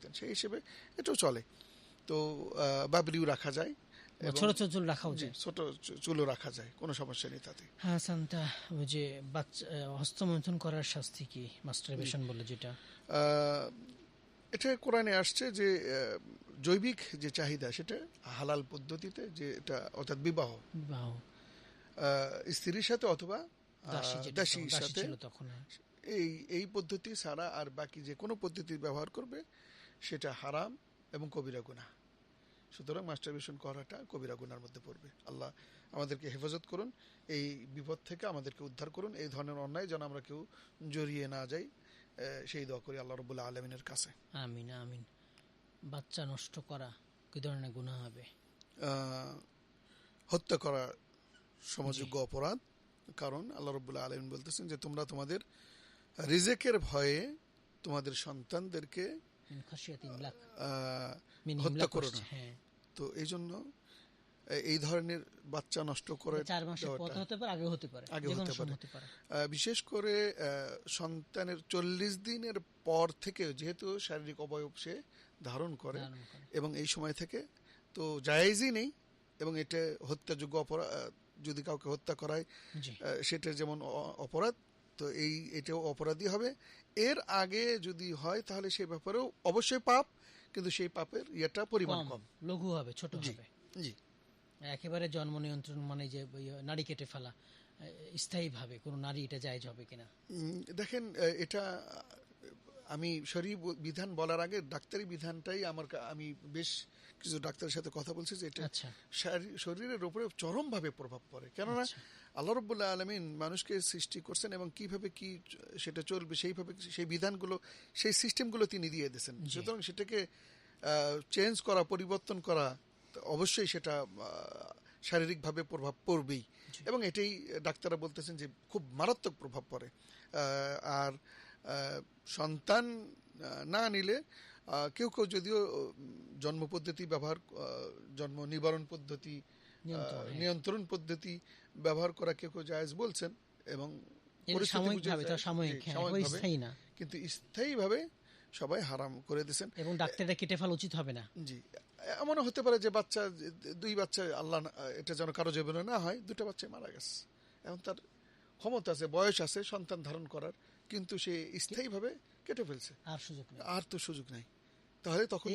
রাখতেন, সেই হিসেবে এটাও চলে। তো বাবরিও রাখা যায়, ছোট ছোট চুল রাখা উচিত, ছোট চুলও রাখা যায়, কোনো সমস্যা নেই তাতে। হ্যাঁ সান্তা, ওই যে বাচ্চা হস্তমৈথুন করার শাস্তি কি, মাস্টারবেশন বলে যেটা, এটা কোরআনে আসছে যে জৈবিক যে চাহিদা সেটা হালাল পদ্ধতিতে, যে এটা অর্থাৎ বিবাহ স্ত্রীর সাথে অথবা দাসীর সাথে, এই পদ্ধতি ছাড়া আর বাকি যে কোনো পদ্ধতি ব্যবহার করবে সেটা হারাম এবং কবিরা গুনাহ। সুতরাং মাস্টারবেশন করাটা কবিরা গুনার মধ্যে পড়বে। আল্লাহ আমাদেরকে হেফাজত করুন, এই বিপদ থেকে আমাদেরকে উদ্ধার করুন, এই ধরনের অন্যায় যেন আমরা কেউ জড়িয়ে না যাই, সেই দোয়া করি আল্লাহ রাব্বুল আলামিনের কাছে। আমিন আমিন। বাচ্চা নষ্ট করা কি ধরনের গুনাহ হবে? হত্যা করা সমযোগ্য অপরাধ, কারণ আল্লাহ রাব্বুল আলামিন বলতেছেন যে তোমরা তোমাদের রিজেকের ভয়ে তোমাদের সন্তানদেরকে হত্যা করো না। তো এই জন্য এই ধরনের বাচ্চা নষ্ট করে 4 মাসের পর হতে পারে, আগে হতে পারে, বিশেষ করে সন্তানের 40 দিনের পর থেকে, যেহেতু শারীরিক অবয়ব সে ধারণ করে এবং এই সময় থেকে তো জায়েজই নেই, এবং এটা হত্যাযোগ্য অপরাধ। যদি কাউকে হত্যা করায় সেটা যেমন অপরাধ, তো এটাও অপরাধী হবে। এর আগে যদি হয় তাহলে সেই ব্যাপারেও অবশ্যই পাপ, কিন্তু সেই পাপের ইয়েটা পরিমাণ কম, লঘু হবে, ছোট হবে। জি, একেবারে জন্ম নিয়ন্ত্রণ মানে যে নারী কেটে ফেলা স্থায়ীভাবে কোনো নারী, এটা জায়েজ হবে কিনা? দেখেন, এটা আমি শরীয়ত বিধান বলার আগে ডাক্তারি বিধানটাই আমি বেশ কিছু ডাক্তারের সাথে কথা বলছি যে এটা শরীরের উপরে চরমভাবে প্রভাব পড়ে। কেননা আল্লাহ রাব্বুল আলামিন মানুষকে সৃষ্টি করছেন এবং কিভাবে কি সেটা চলবে সেইভাবে সেই বিধানগুলো, সেই সিস্টেমগুলো তিনি দিয়ে দিয়েছেন। সুতরাং সেটাকে চেঞ্জ করা, পরিবর্তন করা, অবশ্যই সেটা শারীরিকভাবে প্রভাব পড়বেই, এবং এটাই ডাক্তাররা বলতেছেন যে খুব মারাত্মক প্রভাব পড়ে। আর সন্তান না নিলে কেউ কেউ যদিও জন্ম পদ্ধতি ব্যবহার, জন্ম নিবারণ পদ্ধতি, নিয়ন্ত্রণ পদ্ধতি ব্যবহার করা কেউ কেউ জায়েজ বলছেন, এবং কিন্তু স্থায়ীভাবে সবাই হারাম করে দিয়েছেন, এবং ডাক্তাররা কেটে ফেলা উচিত হবে না। জি, এমন হতে পারে যে বাচ্চা, 2 বাচ্চা, আল্লাহ এটা যেন কারো জীবনে না হয়, 2টা বাচ্চা মারা গেছে, এখন তার ক্ষমতা আছে, বয়স আছে সন্তান ধারণ করার, কিন্তু সে স্থায়ীভাবে কেটে ফেলছে, আর তো সুযোগ নাই। তাহলে তখন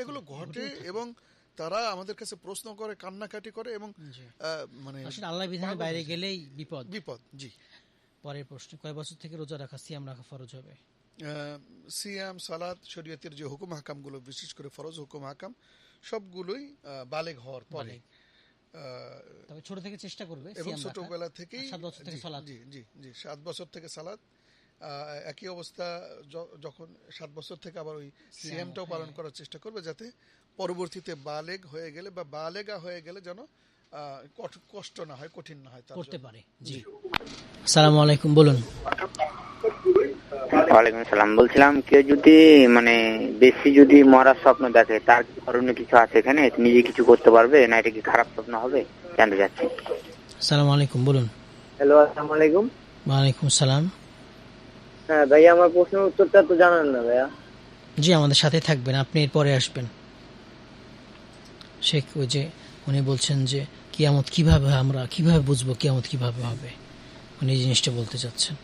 এগুলো ঘটে, এবং তারা আমাদের কাছে প্রশ্ন করে, কান্নাকাটি করে, এবং মানে আল্লাহর বিধানের বাইরে গেলেই বিপদ। জি। পরের প্রশ্ন, কয় বছর থেকে রোজা রাখা, সিয়াম রাখা ফরজ হবে? সিয়াম, সালাত, শরীয়তের যে হুকুম হাকামগুলো, বিশেষ করে ফরজ হুকুম হাকাম, সবগুলোই বালেগ হওয়ার পরে, তবে ছোট থেকে চেষ্টা করবে, এবং ছোটবেলা থেকেই 7 বছর থেকে সালাত। জি, 7 বছর থেকে সালাত। একই অবস্থা যখন 7 বছর থেকে আবার ওই সিয়ামটাও পালন করার চেষ্টা করবে, যাতে পরবর্তীতে বালেগ হয়ে গেলে বা বালেগা হয়ে গেলে যেন কষ্ট না হয়, কঠিন না হয়, করতে পারে। জি, আসসালামু আলাইকুম, বলুন। ওয়ালাইকুম সালাম। বলছিলাম, কেউ যদি মানে বেশি যদি মরার স্বপ্ন দেখে, তার করণীয় কিছু আছে এখানে? নিজে কিছু করতে পারবে না, এটা কি খারাপ স্বপ্ন হবে, জানতে চাচ্ছি। আসসালামু আলাইকুম, বলুন। হ্যালো, আসসালামু আলাইকুম। ওয়ালাইকুম সালাম। হ্যাঁ ভাইয়া, আমার প্রশ্নের উত্তরটা তো জানেন না ভাইয়া? জি, আমাদের সাথে থাকবেন, আপনি এরপরে আসবেন। শেখ, ওই যে উনি বলছেন যে কিয়ামত কিভাবে, আমরা কিভাবে বুঝবো কিয়ামত কিভাবে হবে, উনি এই জিনিসটা বলতে চাচ্ছেন।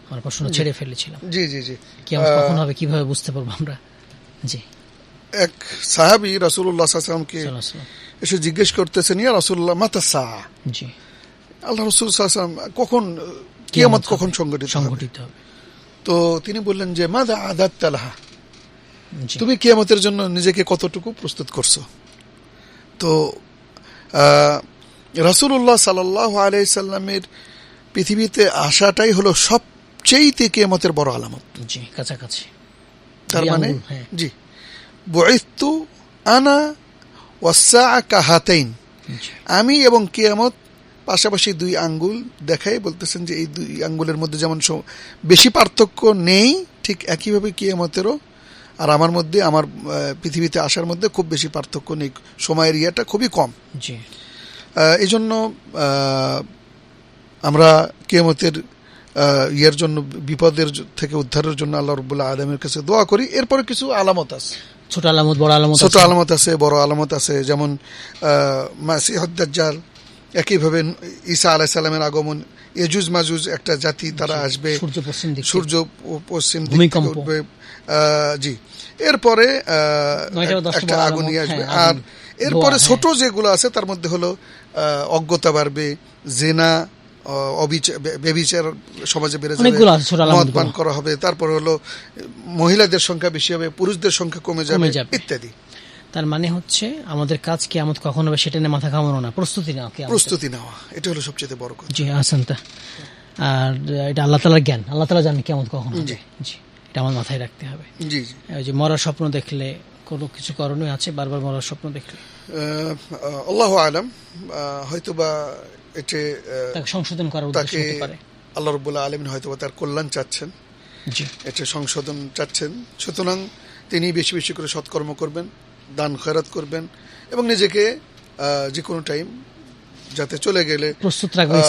আমার প্রশ্ন ছেড়ে ফেলেছিলাম। জি জি জি, কিয়ামত কখন হবে, কিভাবে বুঝতে পারবো আমরা? জি। এক সাহাবী রাসূলুল্লাহ সাল্লাল্লাহু আলাইহি ওয়াসাল্লাম এসে জিজ্ঞেস করতেছেন, ইয়া রাসূলুল্লাহ, মাতা সাআ, জি, আল্লাহ রাসূল সাল্লাল্লাহু আলাইহি ওয়াসাল্লাম, কখন কিয়ামত কখন সংঘটিত হবে? তো তিনি বললেন যে মাযা আদাততা লাহা, তুমি কিয়ামতের জন্য নিজেকে কতটুকু প্রস্তুত করছো? তো রাসূলুল্লাহ সাল্লাল্লাহু আলাইহি সাল্লামের পৃথিবীতে আসাটাই হলো সবচেয়ে কিয়ামতের বড় আলামত। জি, কাছাকাছি। তার মানে জি, বুইসতু আনা ওয়াসসাআ কাহাতাইন, আমি এবং কিয়ামত পাশাপাশি 2 আঙ্গুল দেখাই, বলতেছেন যে এই 2 আঙ্গুলের মধ্যে যেমন বেশি পার্থক্য নেই, ঠিক একইভাবে কিয়ামতেরও আর আমার মধ্যে, আমার পৃথিবীতে আসার মধ্যে খুব বেশি পার্থক্য নেই, সময়ের ইয়েটা খুবই কম। এই জন্য আমরা কিয়ামতের ইয়ের জন্য, বিপদের থেকে উদ্ধারের জন্য আল্লাহ রাব্বুল আলামিনের কাছে দোয়া করি। এরপরে কিছু আলামত আছে, ছোট আলামত, বড় আলামত, ছোট আলামত আছে, বড় আলামত আছে। যেমন মাসিহুদ দাজ্জাল, একইভাবে ঈসা আলাইহিস সালামের আগমন, ইয়াজুজ মাজুজ একটা জাতি, তারা আসবে, সূর্য পশ্চিম দিক থেকে উঠবে। জি, এরপরে একটা আগুন নিয়ে আসবে। আর এরপরে ছোট যেগুলো আছে তার মধ্যে হলো অজ্ঞতা বাড়বে, জেনা, ব্যভিচার সমাজে বেড়ে যাবে, মদ পান করা হবে। তারপর হলো মহিলাদের সংখ্যা বেশি হবে, পুরুষদের সংখ্যা কমে যাবে ইত্যাদি। তার মানে হচ্ছে আমাদের কাজ কিয়ামত কখন হবে সেটা নিয়ে মাথা ঘামানো না, প্রস্তুতি নেওয়া, এটা হলো সবচেয়ে বড় কথা। জি আহসান। আর এটা আল্লাহ তাআলার জ্ঞান, আল্লাহ তাআলা জানেন কিয়ামত কখন হবে। জি, এটা আমার মাথায় রাখতে হবে। জি, ওই যে মরার স্বপ্ন দেখলে কোনো কিছু করণীয় আছে? বারবার মরার স্বপ্ন দেখলে আল্লাহু আলাম, হয়তোবা এটা তাকে সংশোধন করার উদ্দেশ্য হতে পারে। আল্লাহ রাব্বুল আলামিন হয়তোবা তার কল্যাণ চাচ্ছেন, এটা সংশোধন চাচ্ছেন। সুতরাং তিনি বেশি বেশি করে সৎকর্ম করবেন, দান খয়রাত করবেন, এবং নিজেকে যে কোনো টাইম যাতে চলে গেলে প্রস্তুত রাখবেন,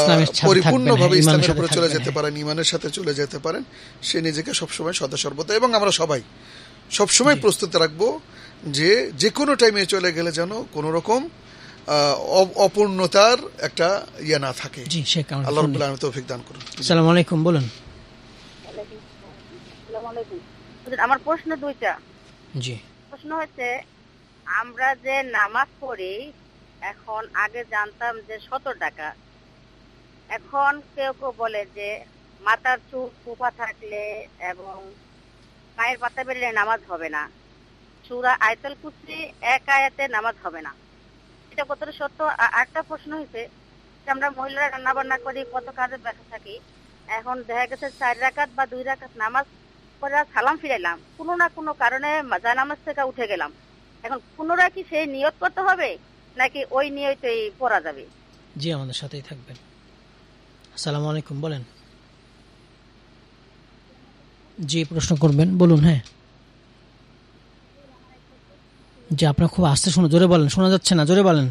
পরিপূর্ণভাবে ইসলামের উপরে চলে যেতে পারেন, ঈমানের সাথে চলে যেতে পারেন। সে নিজেকে সবসময় সদা সর্বদা, এবং আমরা সবাই সবসময় প্রস্তুত রাখবো যে কোনো টাইমে চলে গেলে যেন কোনো রকম অপূর্ণতার একটা ইয়ে না থাকে। আল্লাহ রাব্বুল আলামিন তৌফিক দান করুন। আসসালামু আলাইকুম, বলুন। আমার প্রশ্ন দুইটা। জি, প্রশ্ন হচ্ছে, আমরা যে নামাজ পড়ি, এখন আগে জানতাম যে 70 টাকা, এখন কেউ কেউ বলে যে মাথার চুল কুপা থাকলে এবং পায়ের পাতা বেরলে নামাজ হবে না, সূরা আয়াতুল কুরসি এক আয়াতে নামাজ হবে না, এটা কতটা সত্য? আরেকটা প্রশ্ন হয়েছে, আমরা মহিলারা রান্না বান্না করি, কত কাজে ব্যস্ত থাকি, এখন দেখা গেছে 4 রাকাত বা 2 রাকাত নামাজ পড়ে সালাম ফিরাইলাম, কোনো না কোনো কারণে জানামাজ থেকে উঠে গেলাম, এখন পুনরায় কি সেই নিয়ত করতে হবে নাকি ওই নিয়তেই পড়া যাবে? জি, আমাদের সাথেই থাকবেন। আসসালামু আলাইকুম, বলেন। জি, প্রশ্ন করবেন, বলুন। হ্যাঁ, জি, আপনার খুব আস্তে শোনা, জোরে বলেন, শোনা যাচ্ছে না, জোরে বলেন।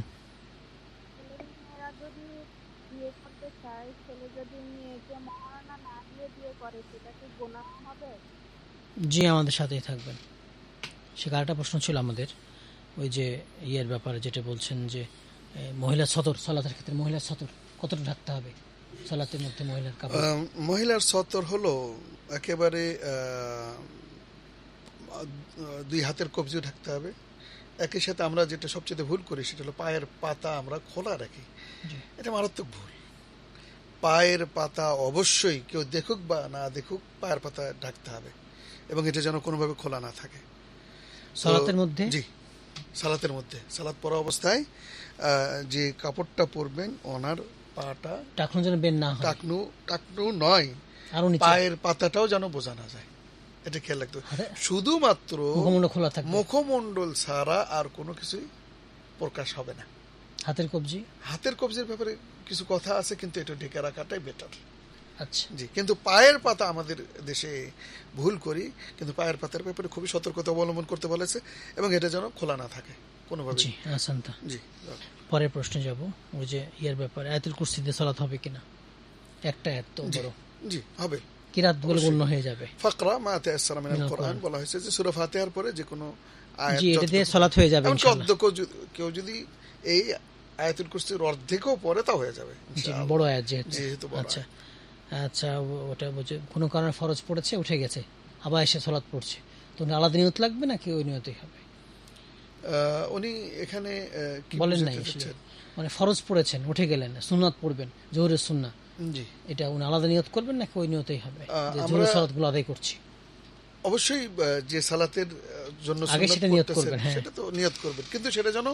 জি, আমাদের সাথেই থাকবেন। সে আরেকটা প্রশ্ন ছিল আমাদের, ওই যে ইয়ের ব্যাপারে যেটা বলছেন যে মহিলা সতর, সালাতের ক্ষেত্রে মহিলার সতর কতটা ঢাকতে হবে সালাতের মধ্যে? মহিলার সতর হলো একেবারে 2 হাতের কবজি ঢাকতে হবে। একই সাথে আমরা যেটা সবচেয়ে ভুল করি সেটা হলো পায়ের পাতা আমরা খোলা রাখি, এটা মারাত্মক ভুল। পায়ের পাতা অবশ্যই কেউ দেখুক বা না দেখুক, পায়ের পাতা ঢাকতে হবে, এবং এটা যেন কোনোভাবে খোলা না থাকে সালাতের মধ্যে। জি, সালাতের মধ্যে, সালাত পড়া অবস্থায় যে কাপড়টা পরবেন ওনার পাটা টাকনু যেন বের না হয়, টাকনু নয়, পায়ের পাতাটাও যেন বোঝা না যায়, এটা খেয়াল রাখতে হবে। শুধুমাত্র মুখমণ্ডল ছাড়া আর কোনো কিছুই প্রকাশ হবে না। হাতের কবজির ব্যাপারে কিছু কথা আছে, কিন্তু এটা ঢেকে রাখাটাই বেটার। আচ্ছা, জি, কিন্তু পায়ের পাতা আমাদের দেশে ভুল করি, কিন্তু পায়ের পাতার ব্যাপারে খুবই সতর্কতা অবলম্বন করতে বলেছে, এবং এটা যেন খোলা না থাকে কোনোভাবে। জি, আসান্তা। জি, পরের প্রশ্নে যাব, ওই যে ইয়ার ব্যাপারে আয়াতুল কুরসি দিয়ে সালাত হবে কিনা? একটা আয়াত তো বড়। জি, হবে, কিরাতগুলো গণ্য হয়ে যাবে। ফাকরা মা তায়াসসারা মিনাল কোরআন বলা হয়েছে যে সূরা ফাতিহার পরে যে কোনো আয়াত, জি, এটা দিয়ে সালাত হয়ে যাবে ইনশাআল্লাহ। কেউ যদি এই আয়াতুল কুরসির অর্ধেকও পড়ে তা হয়ে যাবে ইনশাআল্লাহ, বড় আয়াত যেহেতু। আচ্ছা আচ্ছা, ওটা বুঝে কোনো কারণে ফরজ পড়েছে, উঠে গেছে, আবার এসে সালাত পড়ছে, তো আলাদা নিয়ত লাগবে নাকি ওই নিয়তেই হবে? উনি এখানে বলেন নাই, মানে ফরজ পড়েছেন, উঠে গেলেন, সুন্নাত পড়বেন, জোহরের সুন্নাহ, জি, এটা উনি আলাদা নিয়ত করবেন নাকি ওই নিয়তেই হবে যে জোহরের সালাতগুলো আদায় করছি? অবশ্যই যে সালাতের জন্য আগে সেটা নিয়ত করবেন, সেটা তো নিয়ত করবেন, কিন্তু সেটা যেন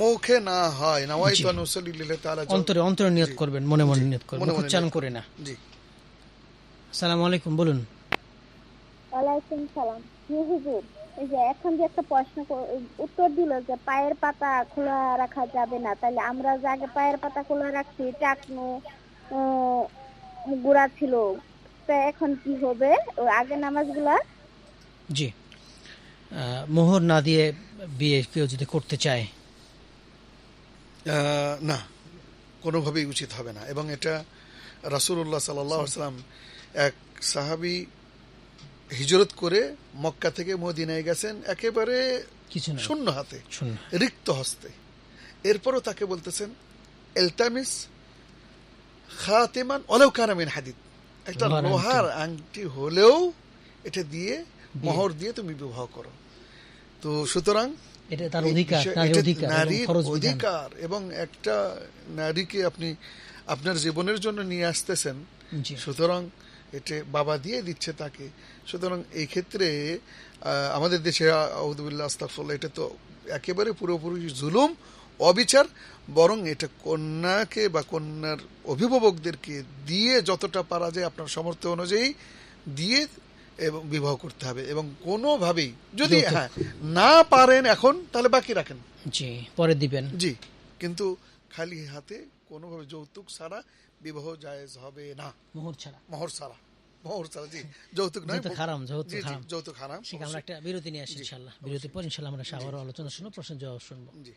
মুখে না হয়, নাওয়াইতু আন উসাল্লি লিল্লাহি তাআলা, অন্তরে নিয়ত করবেন, মনে মনে নিয়ত করবেন, উচ্চারণ করে না। জি। আসসালামু আলাইকুম, বলুন। ওয়ালাইকুম সালাম। জি হুজুর, এই যে এখন যে একটা প্রশ্ন উত্তর দিল যে পায়ের পাতা খোলা রাখা যাবে না, তাহলে আমরা যে আগে পায়ের পাতা খোলা রাখছি, টাকনু গুড়া ছিল, তা এখন কি হবে ওই আগে নামাজগুলা? জি, মোহর না দিয়ে বিয়ে কেউ যদি করতে চায়, না, কোনোভাবেই উচিত হবে না, এবং এটা রাসূলুল্লাহ সাল্লাল্লাহু আলাইহি ওয়াসাল্লাম এক সাহাবী হিজরত করে মক্কা থেকে মদিনায় গেছেন একেবারে কিছু না, শূন্য হাতে, শূন্য। রিক্ত হস্তে। এরপরও তাকে বলতেছেন এলতামিস খাতিমান ওয়ালাউ কানা মিন হাদিদ, একটা লোহার লোহার আংটি হলেও এটা দিয়ে মোহর দিয়ে তুমি বিবাহ করো। তো সুতরাং এটা তার অধিকার, এটা নারীর অধিকার, এবং নারীর ফরজ বিধান। অধিকার, এবং একটা নারীকে আপনি আপনার জীবনের জন্য নিয়ে আসতেছেন, জি, সুতরাং এটা বাবা দিয়ে দিচ্ছে তাকে। সুতরাং এই ক্ষেত্রে আমাদের দেশে আউযুবিল্লাহ আস্তাগফিরুল্লাহ, এটা তো একেবারে পুরোপুরি জুলুম, অবিচার। বরং এটা কন্যাকে বা কন্যার অভিভাবকদেরকে দিয়ে যতটা পারা যায় আপনার সামর্থ্য অনুযায়ী দিয়ে এবং বিবাহ করতে হবে। এবং কোনোভাবেই যদি যৌতুক। হ্যাঁ না পারেন এখন, তাহলে বাকি রাখেন, জি, পরে দিবেন। জি, কিন্তু খালি হাতে কোনোভাবে যৌতুক ছাড়া বিবাহ জায়েজ হবে না। মোহর ছাড়া, মোহর ছাড়া, মোহর ছাড়া, জি, যৌতুক নয়, যৌতুক হারাম, যৌতুক জি জি, হারাম। যৌতুক হারাম। ঠিক, আমরা একটা বিরতি নিয়ে আসি ইনশাআল্লাহ। বিরতির পর ইনশাআল্লাহ আমরা আবারও আলোচনা শুনবো, প্রশ্ন জবাব শুনবো। জি।